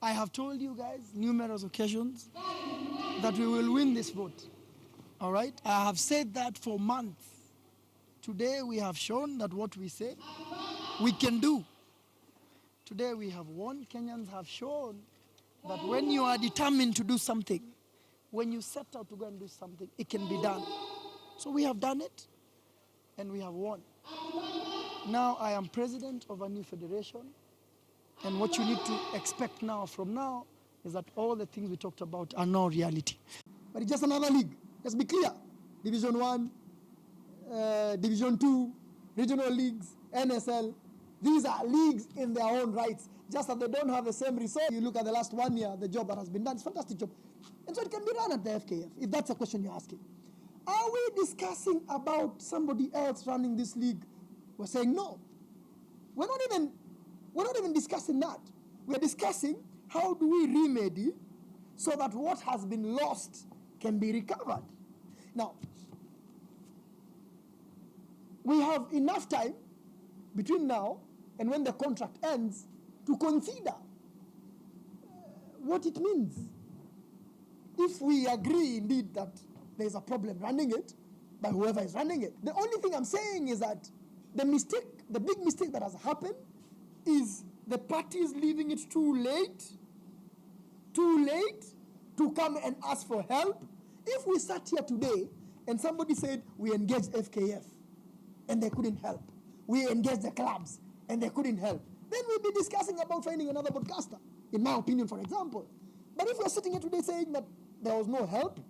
I have told you guys numerous occasions that we will win this vote. All right? I have said that for months. Today we have shown that what we say, we can do. Today we have won. Kenyans have shown that when you are determined to do something, when you set out to go and do something, it can be done. So we have done it, and we have won. Now I am president of a new federation, and what you need to expect now from now is that all the things we talked about are now reality. But it's just another league. Let's be clear. Division 1, Division 2, regional leagues, NSL. These are leagues in their own rights. Just that they don't have the same resource. You look at the last 1 year, the job that has been done. It's a fantastic job. And so it can be run at the FKF, if that's a question you're asking. Are we discussing about somebody else running this league? We're saying no. We're not even discussing that. We're discussing how do we remedy so that what has been lost can be recovered. Now, we have enough time between now and when the contract ends to consider what it means. If we agree indeed that there's a problem running it by whoever is running it. The only thing I'm saying is that the big mistake that has happened is the parties leaving it too late to come and ask for help. If we sat here today and somebody said we engaged FKF and they couldn't help, we engaged the clubs and they couldn't help, then we'd be discussing about finding another broadcaster, in my opinion, for example. But if we're sitting here today saying that there was no help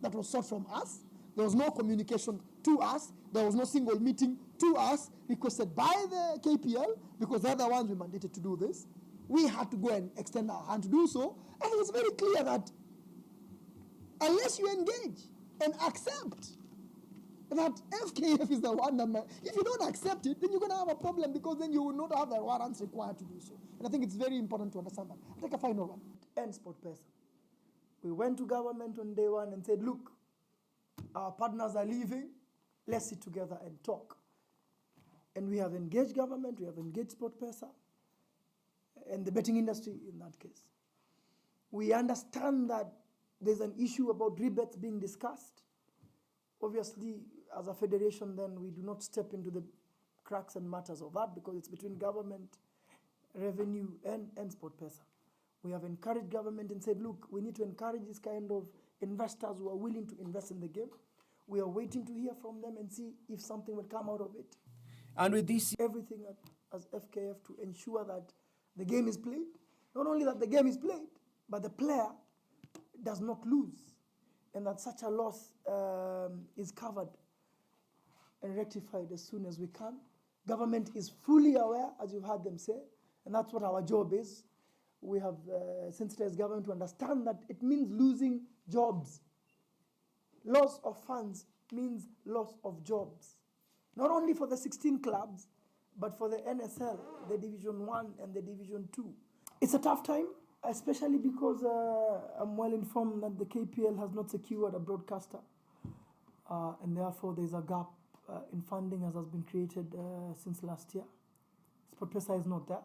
that was sought from us, there was no communication to us, there was no single meeting to us requested by the KPL, because they're the ones we mandated to do this, we had to go and extend our hand to do so. And it's very clear that unless you engage and accept that FKF is the one that, if you don't accept it, then you're going to have a problem, because then you will not have the warrants required to do so. And I think it's very important to understand that. I'll take a final one. End SportPesa. We went to government on day one and said, look, our partners are leaving, let's sit together and talk. And we have engaged government, we have engaged SportPesa, and the betting industry in that case. We understand that there's an issue about rebates being discussed. Obviously, as a federation, then we do not step into the cracks and matters of that, because it's between government, revenue, and SportPesa. We have encouraged government and said, look, we need to encourage this kind of investors who are willing to invest in the game. We are waiting to hear from them and see if something will come out of it. And with this, everything as FKF to ensure that the game is played. Not only that the game is played, but the player does not lose, and that such a loss is covered and rectified as soon as we can. Government is fully aware, as you've heard them say, and that's what our job is. We have sensitized government to understand that it means losing jobs. Loss of funds means loss of jobs. Not only for the 16 clubs, but for the NSL, the Division 1 and the Division 2. It's a tough time, especially because I'm well informed that the KPL has not secured a broadcaster. And therefore there's a gap in funding as has been created since last year. SportPesa is not there.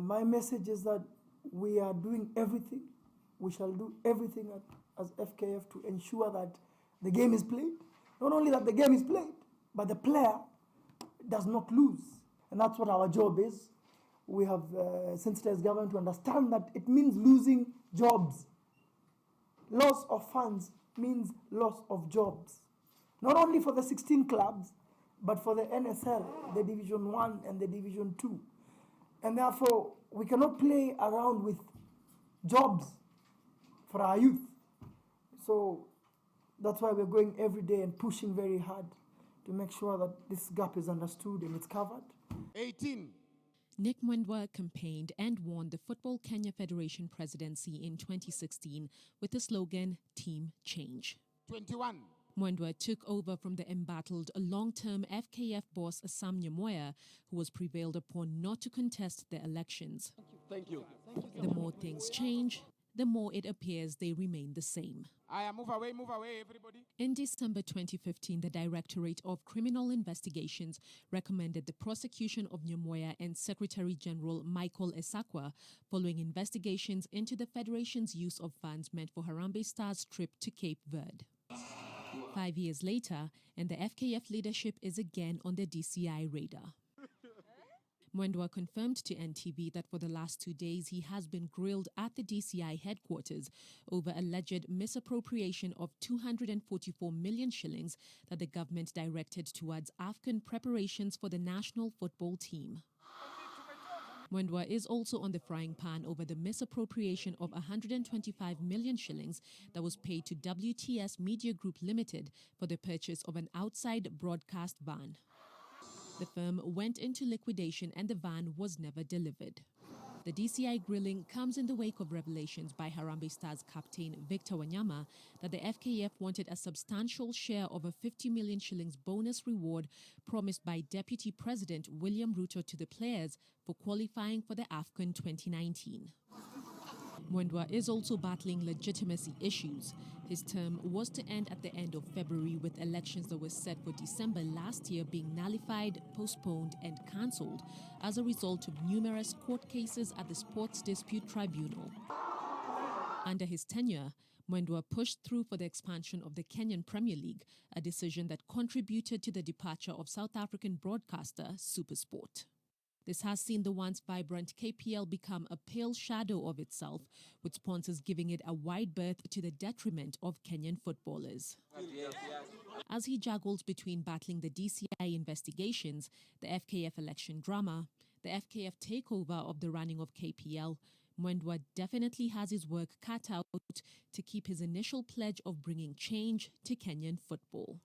My message is that we are doing everything. We shall do everything as FKF to ensure that the game is played. Not only that the game is played, but the player does not lose. And that's what our job is. We have sensitized government to understand that it means losing jobs. Loss of funds means loss of jobs. Not only for the 16 clubs, but for the NSL, the Division 1 and the Division 2. And therefore, we cannot play around with jobs for our youth. So that's why we're going every day and pushing very hard to make sure that this gap is understood and it's covered. 18. Nick Mwendwa campaigned and won the Football Kenya Federation presidency in 2016 with the slogan, Team Change. 21. Mwendwa took over from the embattled long-term FKF boss Sam Nyamoya, who was prevailed upon not to contest the elections. Thank you. The more things change, the more it appears they remain the same. move away, everybody. In December 2015, the Directorate of Criminal Investigations recommended the prosecution of Nyamoya and Secretary General Michael Esakwa following investigations into the Federation's use of funds meant for Harambee Stars' trip to Cape Verde. 5 years later, and the FKF leadership is again on the DCI radar. Mwendwa confirmed to NTV that for the last 2 days he has been grilled at the DCI headquarters over alleged misappropriation of 244 million shillings that the government directed towards AFCON preparations for the national football team. Mwendwa is also on the frying pan over the misappropriation of 125 million shillings that was paid to WTS Media Group Limited for the purchase of an outside broadcast van. The firm went into liquidation and the van was never delivered. The DCI grilling comes in the wake of revelations by Harambee Stars captain Victor Wanyama that the FKF wanted a substantial share of a 50 million shillings bonus reward promised by Deputy President William Ruto to the players for qualifying for the AFCON 2019. Mwendwa is also battling legitimacy issues. His term was to end at the end of February, with elections that were set for December last year being nullified, postponed and cancelled as a result of numerous court cases at the Sports Dispute Tribunal. Under his tenure, Mwendwa pushed through for the expansion of the Kenyan Premier League, a decision that contributed to the departure of South African broadcaster SuperSport. This has seen the once vibrant KPL become a pale shadow of itself, with sponsors giving it a wide berth to the detriment of Kenyan footballers. As he juggles between battling the DCI investigations, the FKF election drama, the FKF takeover of the running of KPL, Mwendwa definitely has his work cut out to keep his initial pledge of bringing change to Kenyan football.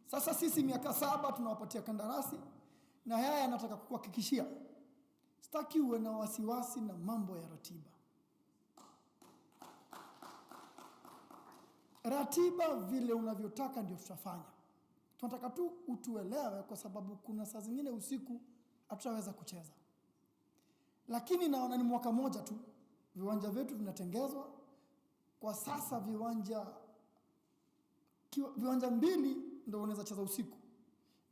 Sasa sisi miaka 7 tunawapatia kandarasi na haya yanataka kukuhakikishia. Sitaki uwe na wasiwasi na mambo ya ratiba. Ratiba vile unavyotaka ndio tutafanya. Tunataka tu utuelewe kwa sababu kuna saa zingine usiku hatutaweza kucheza. Lakini naona ni mwaka moja tu viwanja vyetu vinatengezwa. Kwa sasa viwanja 2 ndio unaweza cheza usiku.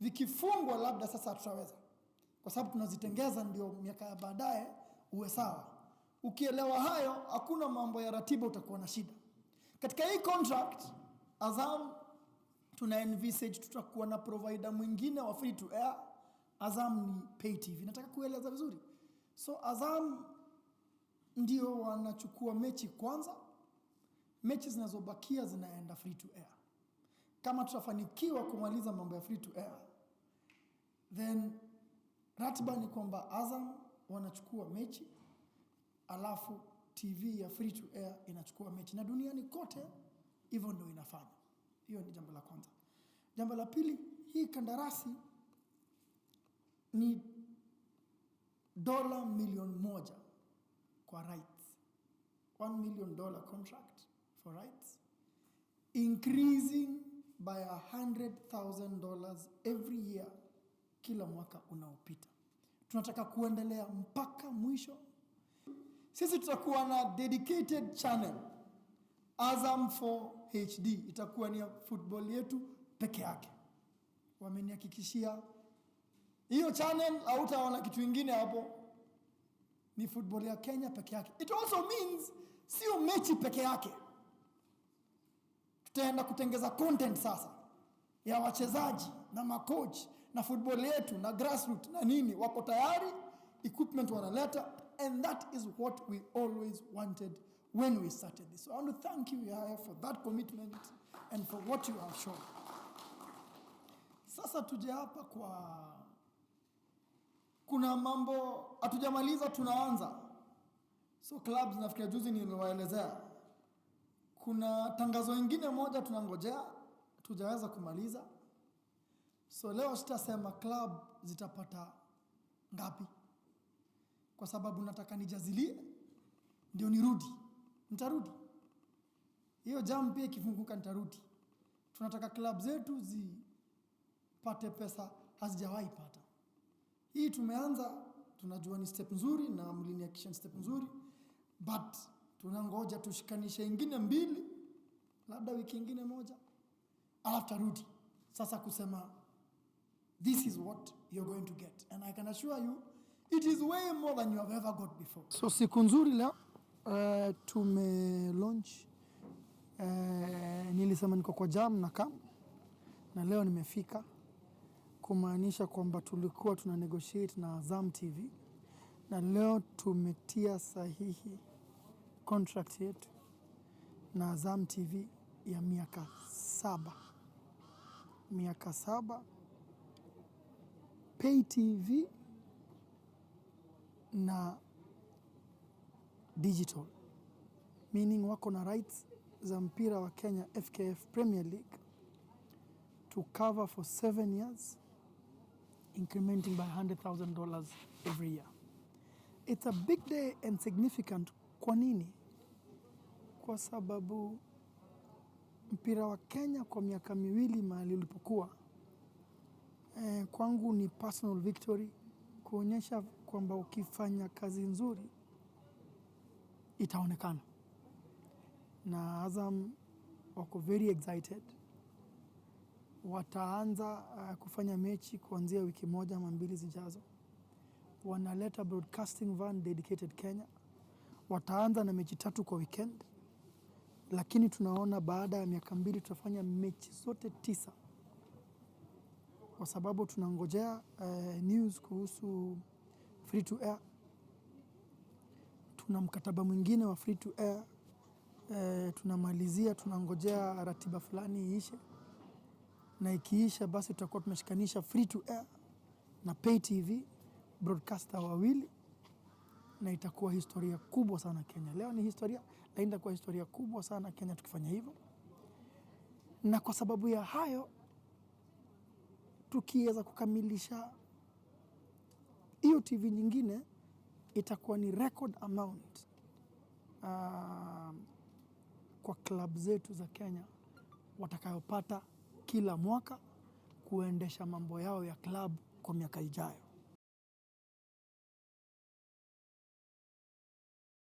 Vikifungwa labda sasa hatutaweza. Kwa sababu tunazitengeza ndio miaka ya baadaye uwe sawa. Ukielewa hayo, hakuna mambo ya ratiba utakuwa na shida. Katika hii contract, Azam tuna envisage tutakuwa na provider mwingine wa free to air. Azam ni pay TV. Nataka kueleza vizuri. So Azam ndio wanachukua mechi kwanza. Mechi zinazobakia zinaenda free to air. Kama tutafanikiwa kumaliza mambo ya free to air, then ratiba ni kwamba Azam wanachukua mechi, alafu TV ya free to air inachukua mechi. Na duniani kote hivyo ndio inafanya. Hiyo ni jambo la kwanza. Jambo la pili, hii kandarasi ni $1 million kwa rights. $1 million contract for rights, increasing by $100,000 every year kila mwaka unaopita. Tunataka kuendelea mpaka mwisho. Sisi tutakuwa na dedicated channel, Azam 4 HD, itakuwa ni football yetu peke yake. Wamenihakikishia hiyo channel hautaona kitu kingine hapo, ni football ya Kenya peke yake. It also means sio mechi peke yake. Tutaenda kutengeza content sasa ya wachezaji na makoch na football yetu na grassroots na nini, wako tayari, equipment wanaleta, and that is what we always wanted when we started this. So I want to thank you, Yahya, for that commitment and for what you have shown. Sasa tuje hapa kuna mambo hatujamaliza, tunaanza. So clubs nafikiri juzi niliwaelezea. Kuna tangazo lingine moja tunangojea, tujaweza kumaliza. So leo sitasema club zitapata ngapi. kwa sababu nataka nijazilie ndio nirudi. Nitarudi. Hiyo jam pia ikifunguka nitarudi. Tunataka club zetu zipate pesa hazijawahi pata. Hii tumeanza, tunajua ni step nzuri na mliniakisha step nzuri, but tunangoja tushikanishe ingine 2, labda wiki ingine 1, alafu tarudi sasa kusema this is what you're going to get, and I can assure you it is way more than you have ever got before. So siku nzuri leo tume launch, nilisema niko kwa jam na kam, na leo nimefika, kumaanisha kwamba tulikuwa tuna negotiate na Azam TV, na leo tumetia sahihi contract yetu na Azam TV ya miaka 7 pay TV na digital, meaning wako na rights za mpira wa Kenya FKF Premier League to cover for 7 years, incrementing by $100,000 every year. It's a big day and significant. Kwa nini? Kwa sababu mpira wa Kenya kwa miaka 2 mahali ulipokuwa, kwangu ni personal victory, kuonyesha kwamba ukifanya kazi nzuri itaonekana. Na Azam wako very excited. Wataanza kufanya mechi kuanzia wiki 1 ama 2 zijazo. Wanaleta broadcasting van dedicated Kenya. Wataanza na mechi 3 kwa weekend, lakini tunaona baada ya miaka 2 tutafanya mechi zote 9, kwa sababu tunangojea news kuhusu free to air. Tuna mkataba mwingine wa free to air, tunamalizia, tunangojea ratiba fulani iishe, na ikiisha basi tutakuwa tumeshikanisha free to air na pay TV broadcaster 2, na itakuwa historia kubwa sana Kenya. Leo ni historia, lakini itakuwa historia kubwa sana Kenya tukifanya hivyo. Na kwa sababu ya hayo, tukiweza kukamilisha hiyo TV nyingine, itakuwa ni record amount kwa club zetu za Kenya watakayopata kila mwaka kuendesha mambo yao ya club kwa miaka ijayo.